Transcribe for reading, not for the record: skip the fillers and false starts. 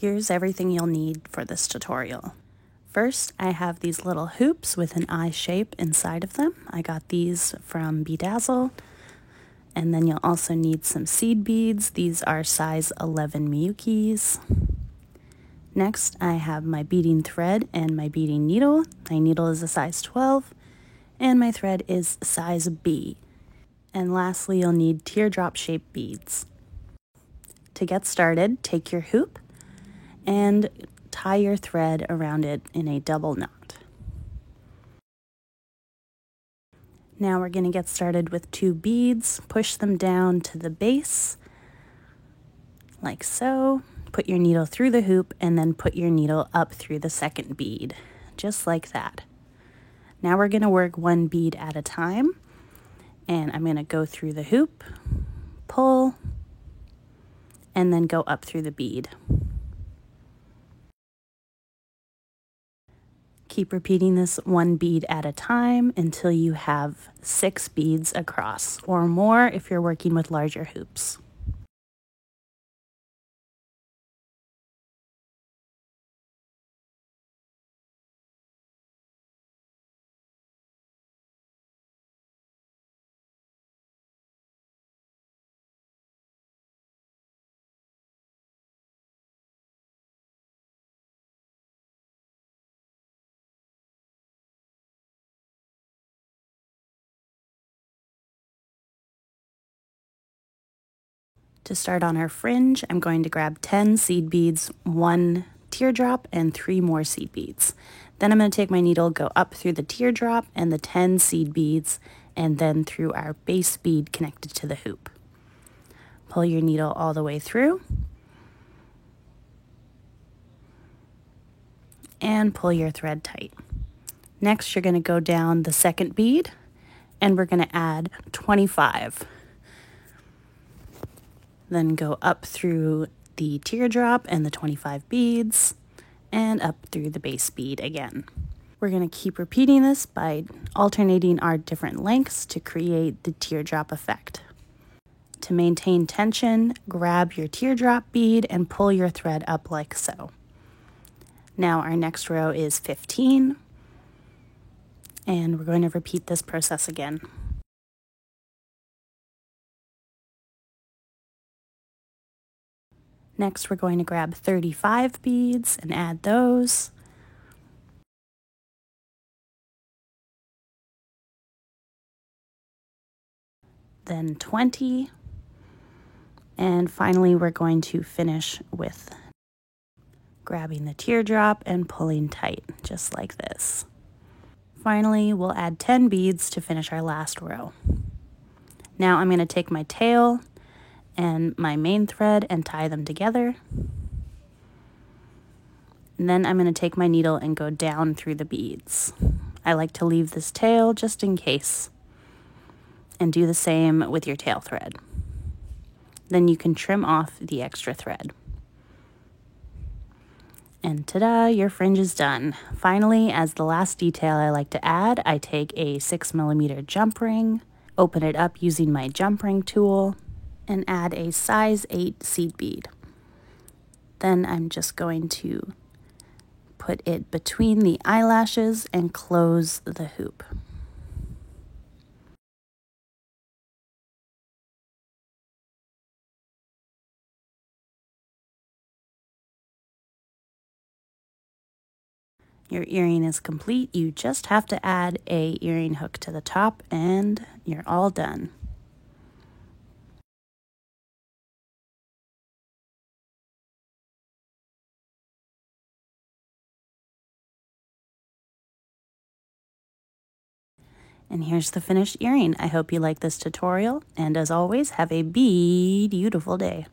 Here's everything you'll need for this tutorial. First, I have these little hoops with an eye shape inside of them. I got these from Bedazzle. And then you'll also need some seed beads. These are size 11 Miyukis. Next, I have my beading thread and my beading needle. My needle is a size 12, and my thread is size B. And lastly, you'll need teardrop-shaped beads. To get started, take your hoop and tie your thread around it in a double knot. Now we're going to get started with 2 beads. Push them down to the base, like so. Put your needle through the hoop and then put your needle up through the second bead, just like that. Now we're going to work 1 bead at a time, and I'm going to go through the hoop, pull, and then go up through the bead. Keep repeating this 1 bead at a time until you have 6 beads across, or more if you're working with larger hoops. To start on our fringe, I'm going to grab 10 seed beads, 1 teardrop, and 3 more seed beads. Then I'm going to take my needle, go up through the teardrop and the 10 seed beads, and then through our base bead connected to the hoop. Pull your needle all the way through, and pull your thread tight. Next, you're going to go down the second bead, and we're going to add 25. Then go up through the teardrop and the 25 beads, and up through the base bead again. We're going to keep repeating this by alternating our different lengths to create the teardrop effect. To maintain tension, grab your teardrop bead and pull your thread up like so. Now our next row is 15, and we're going to repeat this process again. Next, we're going to grab 35 beads and add those. Then 20. And finally, we're going to finish with grabbing the teardrop and pulling tight, just like this. Finally, we'll add 10 beads to finish our last row. Now I'm going to take my tail and my main thread and tie them together. And then I'm going to take my needle and go down through the beads. I like to leave this tail just in case. And do the same with your tail thread. Then you can trim off the extra thread. And ta-da, your fringe is done. Finally, as the last detail I like to add, I take a 6mm jump ring, open it up using my jump ring tool, and add a size 8 seed bead. Then I'm just going to put it between the eyelashes and close the hoop. Your earring is complete. You just have to add a earring hook to the top and you're all done. And here's the finished earring. I hope you like this tutorial, and as always, have a beautiful day.